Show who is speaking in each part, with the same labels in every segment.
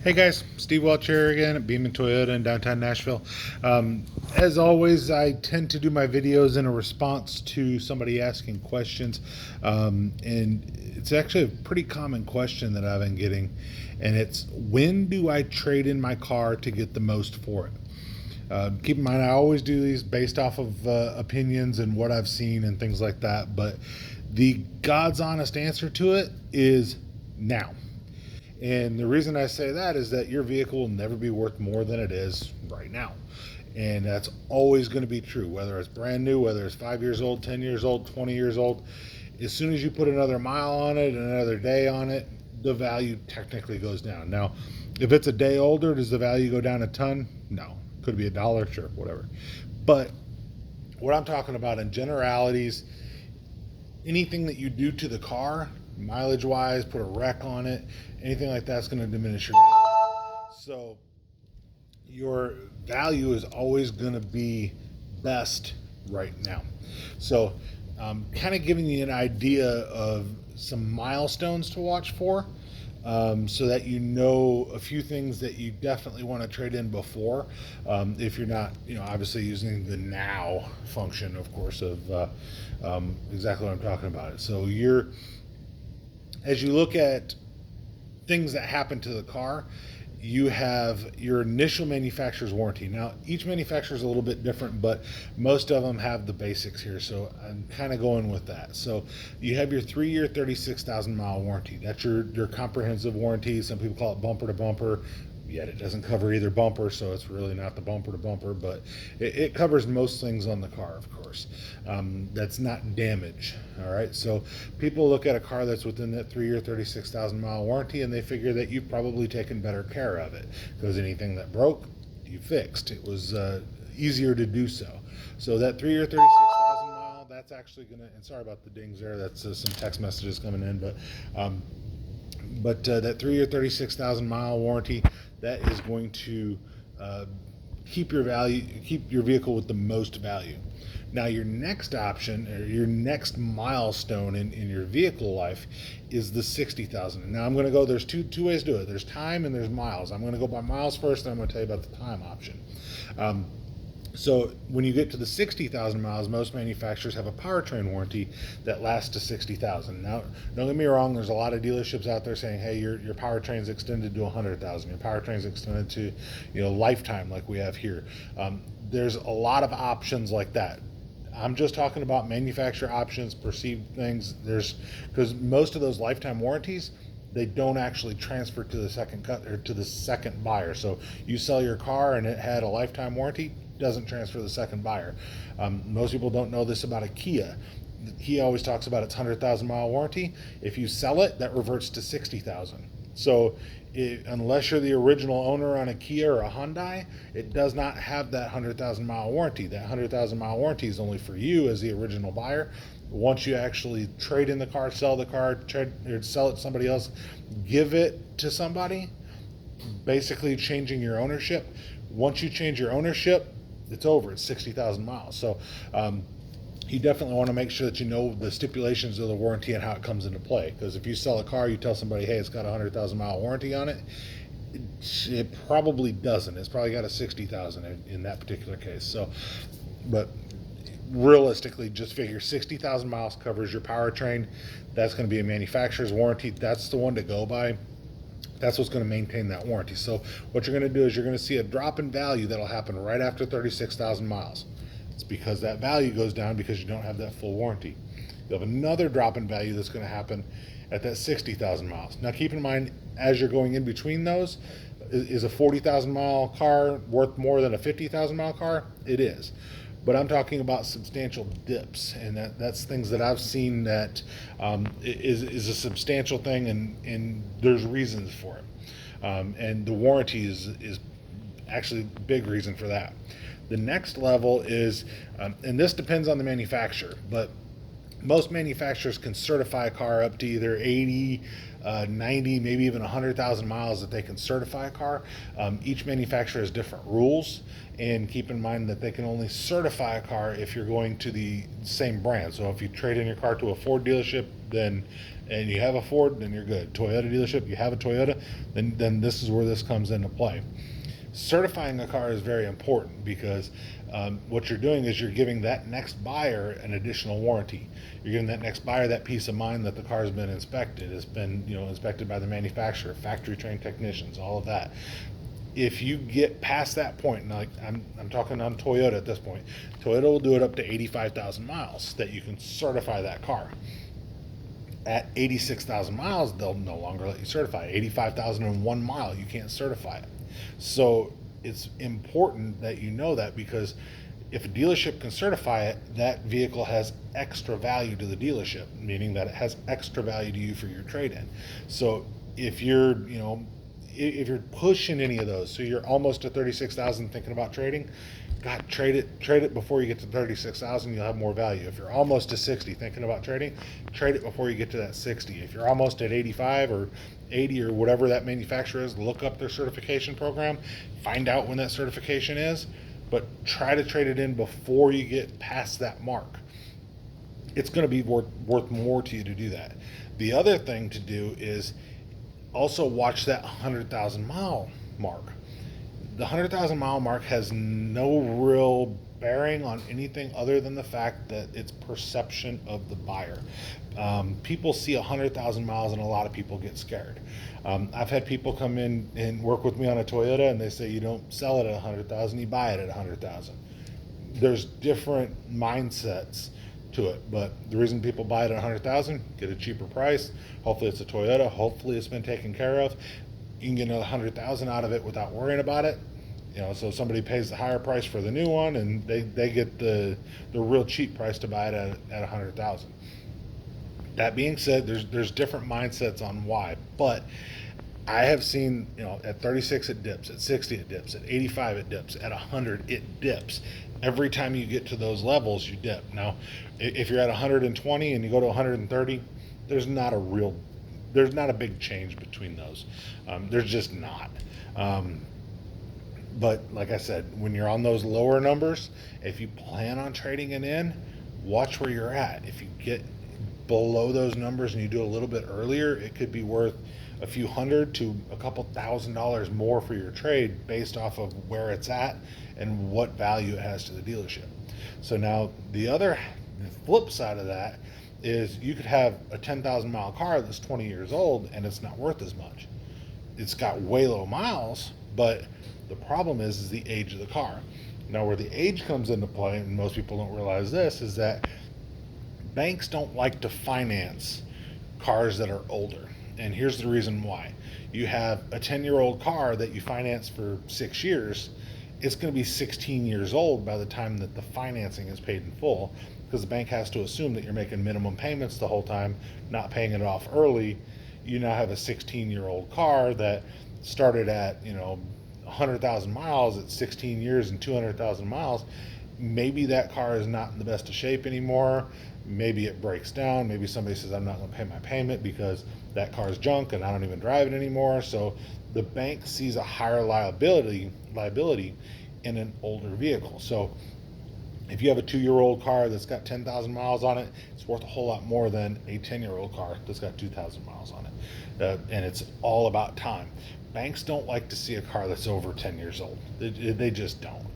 Speaker 1: Hey guys, Steve Welch here again at Beeman Toyota in downtown Nashville. As always, I tend to do my videos in a response to somebody asking questions, and it's actually a pretty common question that I've been getting, and it's when do I trade in my car to get the most for it? Keep in mind, I always do these based off of opinions and what I've seen and things like that, but the God's honest answer to it is now. And the reason I say that is that your vehicle will never be worth more than it is right now. And that's always going to be true, whether it's brand new, whether it's 5 years old, 10 years old, 20 years old. As soon as you put another mile on it, another day on it, the value technically goes down. Now, if it's a day older, does the value go down a ton? No. Could be a dollar, sure, whatever. But what I'm talking about in generalities, anything that you do to the car, mileage wise, put a wreck on it, anything like that's going to diminish your value. So your value is always going to be best right now. So kind of giving you an idea of some milestones to watch for, so that you know a few things that you definitely want to trade in before, if you're not, obviously using the now function, of course, of exactly what I'm talking about. So as you look at things that happen to the car, you have your initial manufacturer's warranty. Now, each manufacturer is a little bit different, but most of them have the basics here, so I'm kind of going with that. So you have your 3-year, 36,000 mile warranty. That's your comprehensive warranty. Some people call it bumper to bumper, yet it doesn't cover either bumper, so it's really not the bumper to bumper, but it covers most things on the car, of course. That's not damage. All right, so people look at a car that's within that 3-year, 36,000 mile warranty, and they figure that you've probably taken better care of it, because anything that broke, you fixed. It was easier to do so. So that 3-year, 36,000 mile, that's actually gonna, and sorry about the dings there, that's some text messages coming in, but that 3-year, 36,000 mile warranty, that is going to keep your vehicle with the most value. Now, your next option, or your next milestone in your vehicle life, is the 60,000. Now, I'm going to go. There's two ways to do it. There's time and there's miles. I'm going to go by miles first, then I'm going to tell you about the time option. So when you get to the 60,000 miles, most manufacturers have a powertrain warranty that lasts to 60,000. Now, don't get me wrong, there's a lot of dealerships out there saying, hey, your powertrain's extended to 100,000. Your powertrain's extended to, lifetime like we have here. There's a lot of options like that. I'm just talking about manufacturer options, perceived things. Because most of those lifetime warranties, they don't actually transfer to the second buyer. So you sell your car and it had a lifetime warranty, doesn't transfer to the second buyer. Most people don't know this about a Kia. He always talks about its 100,000 mile warranty. If you sell it, that reverts to 60,000. So unless you're the original owner on a Kia or a Hyundai, it does not have that 100,000 mile warranty. That 100,000 mile warranty is only for you as the original buyer. Once you actually trade in the car, sell the car, or sell it to somebody else, give it to somebody, basically changing your ownership. Once you change your ownership, it's over. It's 60,000 miles. So you definitely want to make sure that you know the stipulations of the warranty and how it comes into play. Because if you sell a car, you tell somebody, hey, it's got a 100,000 mile warranty on it, it probably doesn't. It's probably got a 60,000 in that particular case. So, but realistically, just figure 60,000 miles covers your powertrain. That's going to be a manufacturer's warranty. That's the one to go by. That's what's going to maintain that warranty. So what you're going to do is you're going to see a drop in value that'll happen right after 36,000 miles. It's because that value goes down because you don't have that full warranty. You'll have another drop in value that's going to happen at that 60,000 miles. Now keep in mind, as you're going in between those, is a 40,000 mile car worth more than a 50,000 mile car? It is. But I'm talking about substantial dips, and that's things that I've seen that is a substantial thing, and there's reasons for it. And the warranty is actually a big reason for that. The next level is, and this depends on the manufacturer, but most manufacturers can certify a car up to either 80, 90, maybe even 100,000 miles that they can certify a car. Each manufacturer has different rules, and keep in mind that they can only certify a car if you're going to the same brand. So if you trade in your car to a Ford dealership, then and you have a Ford, then you're good. Toyota dealership, you have a Toyota, then this is where this comes into play. Certifying a car is very important because what you're doing is you're giving that next buyer an additional warranty. You're giving that next buyer that peace of mind that the car has been inspected. It's been inspected by the manufacturer, factory trained technicians, all of that. If you get past that point, like I'm talking on Toyota at this point, Toyota will do it up to 85,000 miles that you can certify that car. At 86,000 miles, they'll no longer let you certify it. 85,001 mile, you can't certify it. So it's important that you know that, because if a dealership can certify it, that vehicle has extra value to the dealership, meaning that it has extra value to you for your trade-in. So if if you're pushing any of those, so you're almost to 36,000 thinking about trading, God, trade it before you get to 36,000. You'll have more value. If you're almost to 60 thinking about trading, trade it before you get to that 60. If you're almost at 85 or 80 or whatever that manufacturer is, look up their certification program, find out when that certification is, but try to trade it in before you get past that mark. It's going to be worth more to you to do that. The other thing to do is also watch that 100,000 mile mark. The 100,000 mile mark has no real bearing on anything other than the fact that it's perception of the buyer. People see 100,000 miles and a lot of people get scared. I've had people come in and work with me on a Toyota and they say, you don't sell it at 100,000, you buy it at 100,000. There's different mindsets to it, but the reason people buy it at 100,000, get a cheaper price. Hopefully it's a Toyota. Hopefully it's been taken care of. You can get another 100,000 out of it without worrying about it. So somebody pays the higher price for the new one, and they get the real cheap price to buy it at 100,000. That being said, there's different mindsets on why, but I have seen, at 36 it dips, at 60 it dips, at 85 it dips, at 100 it dips. Every time you get to those levels, you dip. Now, if you're at 120 and you go to 130, there's not a big change between those. There's just not. But like I said, when you're on those lower numbers, if you plan on trading it in, watch where you're at. If you get below those numbers and you do a little bit earlier, it could be worth a few hundred to a couple $1,000s more for your trade based off of where it's at and what value it has to the dealership. So now the flip side of that is you could have a 10,000 mile car that's 20 years old and it's not worth as much. It's got way low miles, but the problem is the age of the car. Now, where the age comes into play, and most people don't realize this, is that banks don't like to finance cars that are older. And here's the reason why. You have a 10-year-old car that you finance for 6 years, it's going to be 16 years old by the time that the financing is paid in full, because the bank has to assume that you're making minimum payments the whole time, not paying it off early. You now have a 16-year-old car that started at 100,000 miles at 16 years and 200,000 miles. Maybe that car is not in the best of shape anymore. Maybe it breaks down. Maybe somebody says, I'm not going to pay my payment because that car is junk and I don't even drive it anymore. So the bank sees a higher liability in an older vehicle. So if you have a 2-year-old car that's got 10,000 miles on it, it's worth a whole lot more than a 10-year-old car that's got 2,000 miles on it. And it's all about time. Banks don't like to see a car that's over 10 years old. They just don't.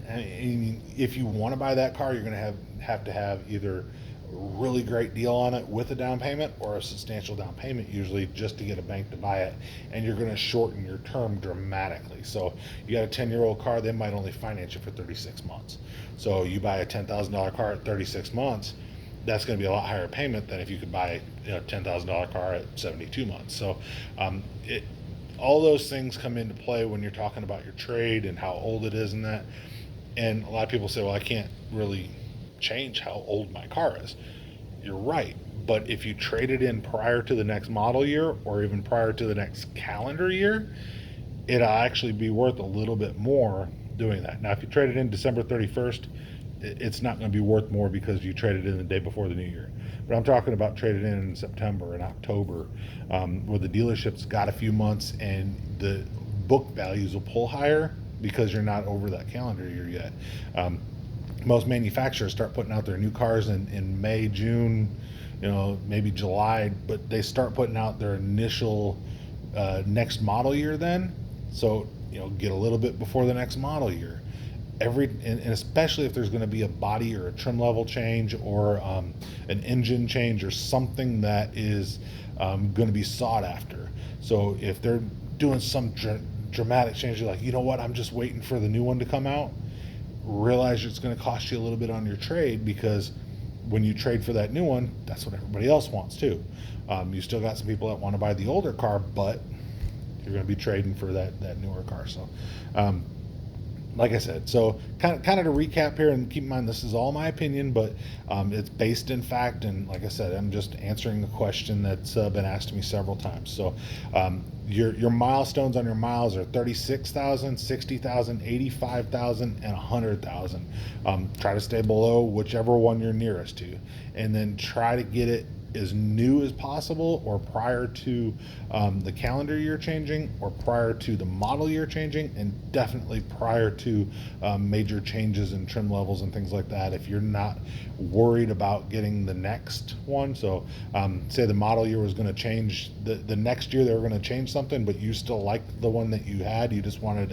Speaker 1: And if you want to buy that car, you're going to have to have either a really great deal on it with a down payment or a substantial down payment, usually, just to get a bank to buy it. And you're going to shorten your term dramatically. So you got a 10-year-old car, they might only finance you for 36 months. So you buy a $10,000 car at 36 months, that's going to be a lot higher payment than if you could buy a $10,000 car at 72 months. So all those things come into play when you're talking about your trade and how old it is and that. And a lot of people say, well, I can't really change how old my car is. You're right. But if you trade it in prior to the next model year or even prior to the next calendar year, it'll actually be worth a little bit more doing that. Now, if you trade it in December 31st, it's not going to be worth more because you traded in the day before the new year. But I'm talking about trading in September and October, where the dealership's got a few months and the book values will pull higher because you're not over that calendar year yet. Most manufacturers start putting out their new cars in May, June, maybe July, but they start putting out their initial next model year then. So, get a little bit before the next model year. And especially if there's going to be a body or a trim level change, or an engine change, or something that is going to be sought after. So if they're doing some dramatic change, you're like, you know what, I'm just waiting for the new one to come out. Realize it's going to cost you a little bit on your trade, because when you trade for that new one, that's what everybody else wants too. You still got some people that want to buy the older car, but you're going to be trading for that newer car. So like I said, so kind of to recap here, and keep in mind this is all my opinion, but it's based in fact. And like I said, I'm just answering the question that's been asked to me several times. So your milestones on your miles are 36,000, 60,000, 85,000, and 100,000. Try to stay below whichever one you're nearest to, and then try to get it as new as possible, or prior to the calendar year changing, or prior to the model year changing, and definitely prior to major changes in trim levels and things like that, if you're not worried about getting the next one. So say the model year was going to change, the next year they were going to change something, but you still liked the one that you had, you just wanted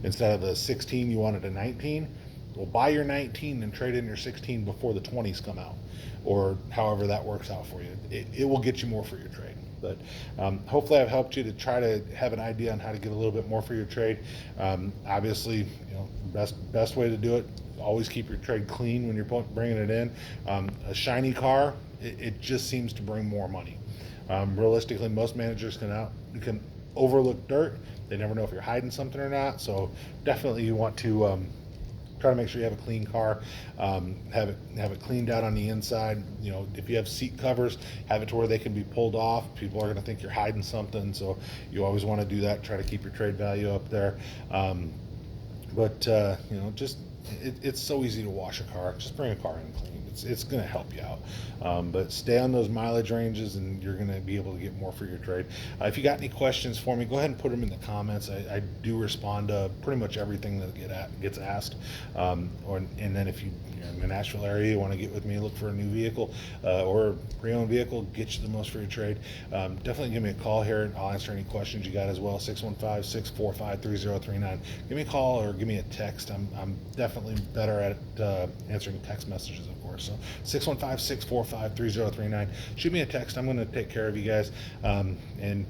Speaker 1: instead of a 16 you wanted a 19. Well, buy your 19 and trade in your 16 before the 20s come out, or however that works out for you. It will get you more for your trade. But hopefully I've helped you to try to have an idea on how to get a little bit more for your trade. Obviously, best way to do it, always keep your trade clean when you're bringing it in. A shiny car, it just seems to bring more money. Realistically, most managers can overlook dirt. They never know if you're hiding something or not. So definitely you want to try to make sure you have a clean car, have it cleaned out on the inside. If you have seat covers, have it to where they can be pulled off. People are going to think you're hiding something, so you always want to do that. Try to keep your trade value up there. It's so easy to wash a car. Just bring a car in clean. It's going to help you out. But stay on those mileage ranges, and you're going to be able to get more for your trade. If you got any questions for me, go ahead and put them in the comments. I do respond to pretty much everything that gets asked. And then if you're in the Nashville area, you want to get with me, look for a new vehicle or a pre-owned vehicle, get you the most for your trade, definitely give me a call here. I'll answer any questions you got as well. 615-645-3039. Give me a call or give me a text. I'm definitely better at answering text messages, of course. So 615-645-3039. Shoot me a text. I'm going to take care of you guys, and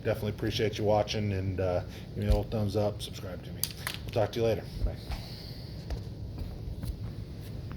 Speaker 1: definitely appreciate you watching, and give me a little thumbs up, subscribe to me. We'll talk to you later. Bye.